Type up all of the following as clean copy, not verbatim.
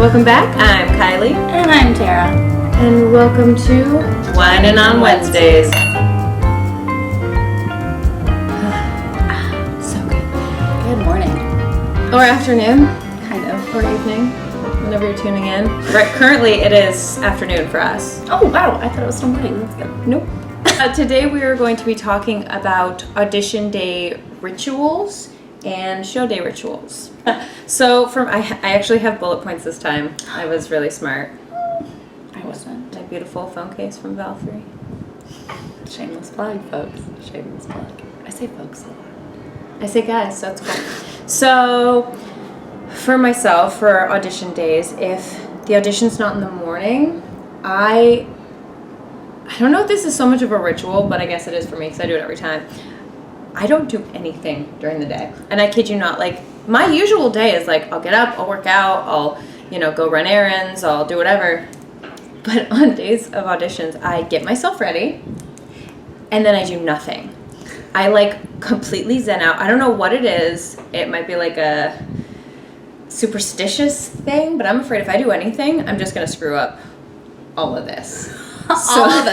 Welcome back. I'm Kylie. And I'm Tara. And welcome to Whining on Wednesdays. So good. Good morning. Or afternoon. Kind of. Or evening. Whenever you're tuning in. Right, currently it is afternoon for us. Oh, wow. I thought it was still morning. That's good. Nope. Today we are going to be talking about Audition Day Rituals and Show Day Rituals. So I actually have bullet points this time. I was really smart. I wasn't. My beautiful phone case from Valkyrie. Shameless plug, folks. Shameless plug. I say folks a lot. I say guys, so it's cool. So for myself, for audition days, if the audition's not in the morning, I don't know if this is so much of a ritual, but I guess it is for me because I do it every time. I don't do anything during the day. And I kid you not, like, my usual day is like, I'll get up, I'll work out, I'll, go run errands, I'll do whatever. But on days of auditions, I get myself ready, and then I do nothing. I, completely zen out. I don't know what it is. It might be like a superstitious thing, but I'm afraid if I do anything, I'm just going to screw up all of this. All of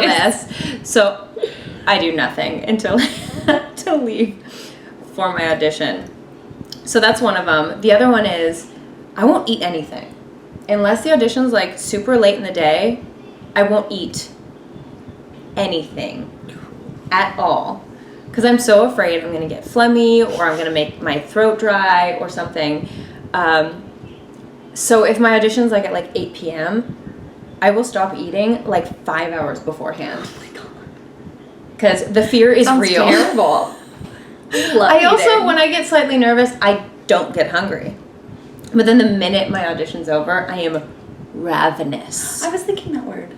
this. So I do nothing until to leave for my audition. So that's one of them. The other one is I won't eat anything. Unless the audition's super late in the day, I won't eat anything at all. Because I'm so afraid I'm going to get phlegmy or I'm going to make my throat dry or something. So if my audition's at 8 p.m., I will stop eating 5 hours beforehand. Oh my god. Because the fear is Sounds real. Terrible. Also, when I get slightly nervous, I don't get hungry. But then the minute my audition's over, I am ravenous. I was thinking that word.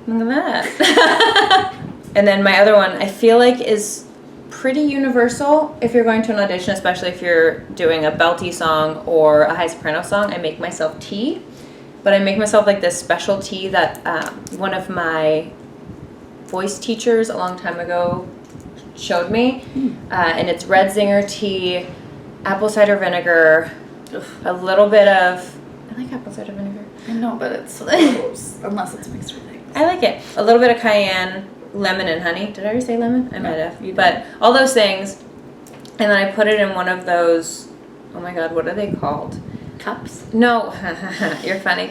Look at that. And then my other one, I feel is pretty universal. If you're going to an audition, especially if you're doing a belty song or a high soprano song, I make myself tea. But I make myself this special tea that one of my voice teachers a long time ago showed me. And it's red zinger tea, apple cider vinegar, a little bit of... I like apple cider vinegar. I know, but it's so gross. Unless it's mixed with things. I like it. A little bit of cayenne, lemon, and honey. Did I already say lemon? I might have. But all those things. And then I put it in one of those... Oh my god, what are they called? Cups? No, you're funny.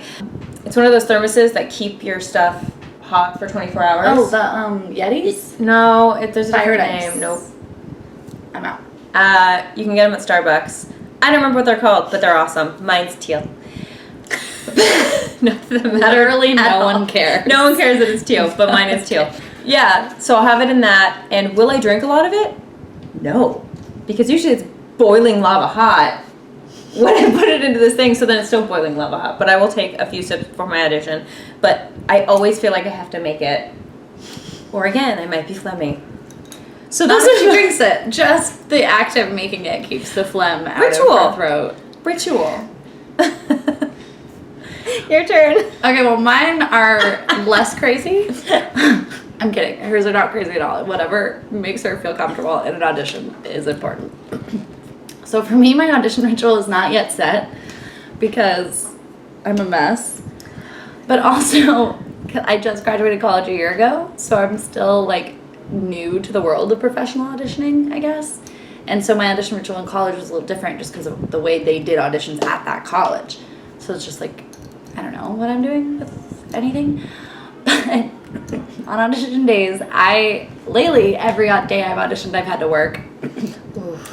It's one of those thermoses that keep your stuff hot for 24 hours. Oh, the Yetis? No, there's a different Ice. name. Nope. I'm out. You can get them at Starbucks. I don't remember what they're called, but they're awesome. Mine's teal. Literally no one cares. No one cares that it's teal, but mine is teal. Yeah, so I'll have it in that. And will I drink a lot of it? No. Because usually it's boiling lava hot when I put it into this thing, so then it's still boiling lava hot. But I will take a few sips before my audition. But I always feel like I have to make it. Or again, I might be phlegmy. So Not that she drinks it. Just the act of making it keeps the phlegm out of her throat. Ritual. Your turn. Okay, well, mine are less crazy. I'm kidding. Hers are not crazy at all. Whatever makes her feel comfortable in an audition is important. So for me, my audition ritual is not yet set because I'm a mess. But also, I just graduated college a year ago, so I'm still new to the world of professional auditioning, I guess. And so my audition ritual in college was a little different just because of the way they did auditions at that college. So it's just I don't know what I'm doing with anything. But on audition days, lately, every day I've auditioned, I've had to work.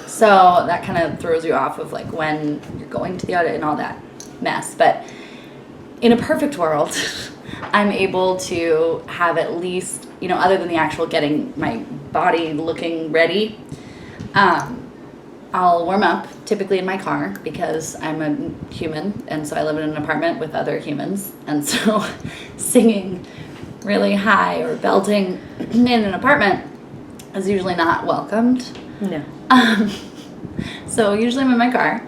So that kind of throws you off of when you're going to the audit and all that mess. But in a perfect world, I'm able to have at least, other than the actual getting my body looking ready, I'll warm up typically in my car because I'm a human and so I live in an apartment with other humans. And so singing really high or belting in an apartment is usually not welcomed. No. So usually I'm in my car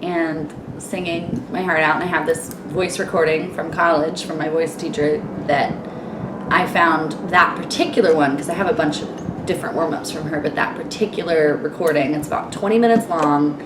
and singing my heart out, and I have this voice recording from college from my voice teacher that I found that particular one because I have a bunch of different warm-ups from her, but that particular recording, it's about 20 minutes long,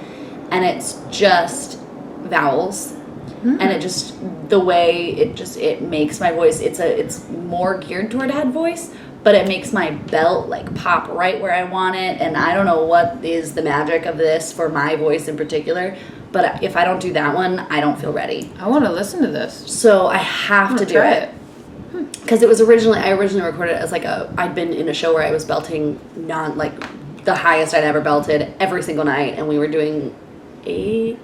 and it's just vowels and it just, the way it makes my voice, it's more geared toward head voice, but it makes my belt like pop right where I want it, and I don't know what is the magic of this for my voice in particular, but if I don't do that one, I don't feel ready. I want to listen to this. So I have to do it. Because I originally recorded it as like I'd been in a show where I was belting the highest I'd ever belted every single night, and we were doing eight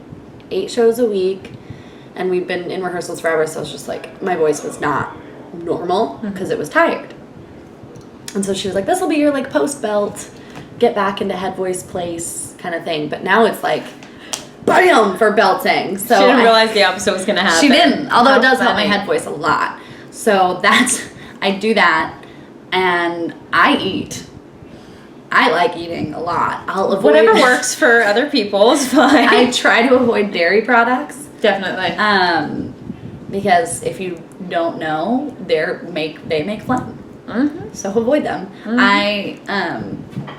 shows a week, and we'd been in rehearsals forever, so it's just like my voice was not normal because it was tired. And so she was like, this will be your like post belt, get back into head voice place kind of thing. But now it's like bam for belting. So she didn't realize the opposite was gonna happen. She didn't, although it does help my head voice a lot. So I do that, and I eat. I like eating a lot. I'll avoid whatever works for other people is fine. I try to avoid dairy products. Definitely. Because if you don't know, they make phlegm. Mm-hmm. So avoid them.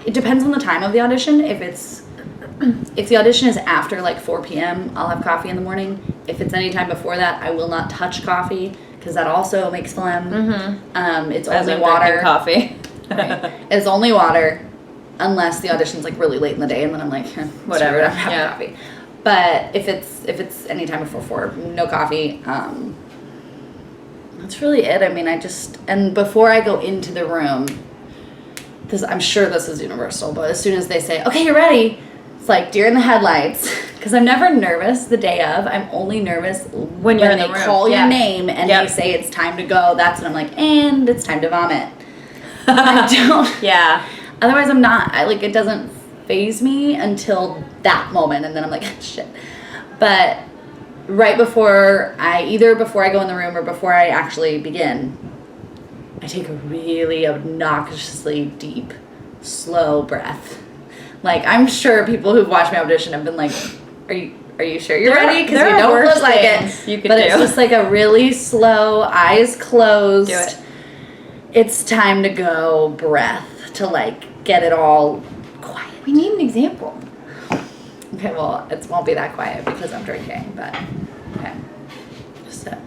It depends on the time of the audition. If the audition is after like 4 p.m., I'll have coffee in the morning. If it's any time before that, I will not touch coffee because that also makes phlegm. Mm-hmm. It's only water. Coffee. Right. It's only water, unless the audition's like really late in the day, and then I'm like, whatever, I'm having coffee. But if it's any time before 4, no coffee. That's really it. I mean, and before I go into the room, I'm sure this is universal, but as soon as they say, okay, you're ready, it's like deer in the headlights. Because I'm never nervous the day of. I'm only nervous when they call your name and they say it's time to go. That's when I'm like, and it's time to vomit. I don't. Yeah. Otherwise, I'm not. It doesn't faze me until that moment, and then I'm like, shit. But right before I go in the room or before I actually begin, I take a really obnoxiously deep, slow breath. Like, I'm sure people who've watched me audition have been like, are you sure you're ready? Because you don't look like it. It's just like a really slow, eyes closed. Do it. It's time to go breath to like get it all quiet. We need an example. Okay, well, it won't be that quiet because I'm drinking, but okay. Just sit.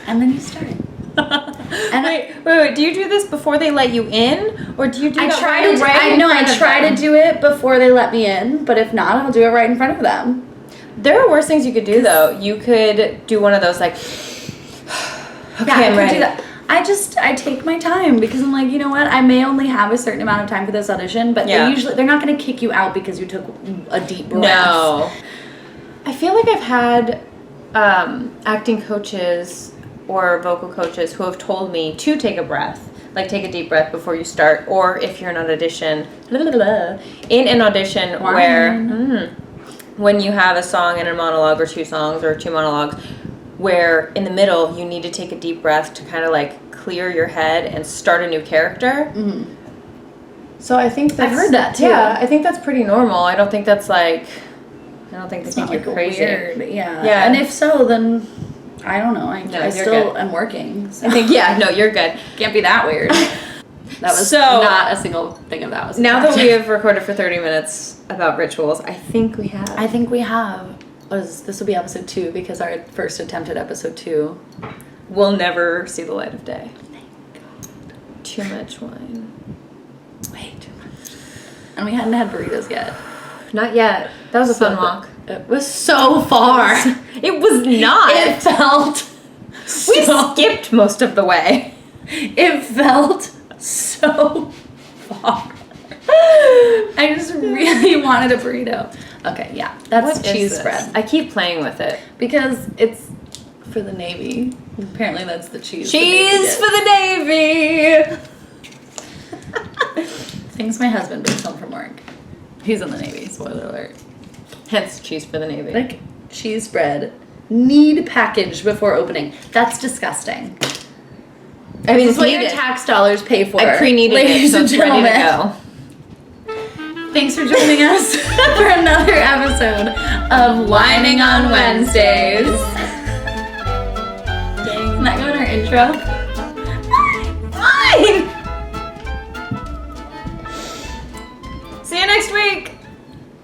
And then you start. And wait, do you do this before they let you in? Or do you do I that try to do it before they let me in, but if not, I'll do it right in front of them. There are worse things you could do, though. You could do one of those, like, okay, I'm ready. Do that. I take my time because I'm like, you know what? I may only have a certain amount of time for this audition, but they're not going to kick you out because you took a deep breath. No. I feel like I've had acting coaches or vocal coaches who have told me to take a breath, like take a deep breath before you start, or if you're in an audition, where when you have a song and a monologue or 2 songs or 2 monologues, where in the middle you need to take a deep breath to kind of like clear your head and start a new character. Mm-hmm. So I think that's... I've heard that too. Yeah, I think that's pretty normal. I don't think that's like... I don't think they think you're crazy. Weird. Yeah. And if so, then... I don't know. I still am working. So. I think, you're good. Can't be that weird. That was not a single thing of that. Was now that we have recorded for 30 minutes about rituals, I think we have. This will be episode 2 because our first attempt at episode 2 will never see the light of day. Thank God. Too much wine. Way too much. And we hadn't had burritos yet. Not yet. That was a fun walk. It was so far. It was not. It felt we skipped most of the way. It felt so far. I just really wanted a burrito. Okay, yeah. That's cheese spread. I keep playing with it. Because it's for the Navy. Apparently that's the cheese. Cheese for the Navy! Things my husband brings home from work. He's in the Navy, spoiler alert. Hence cheese for the Navy. Like cheese spread. Need packaged before opening. That's disgusting. I mean, this is what your tax dollars pay for. I pre-kneaded ladies it, so and gentlemen. ready to go. Thanks for joining us for another episode of Whining on Wednesdays. Can that go in our intro?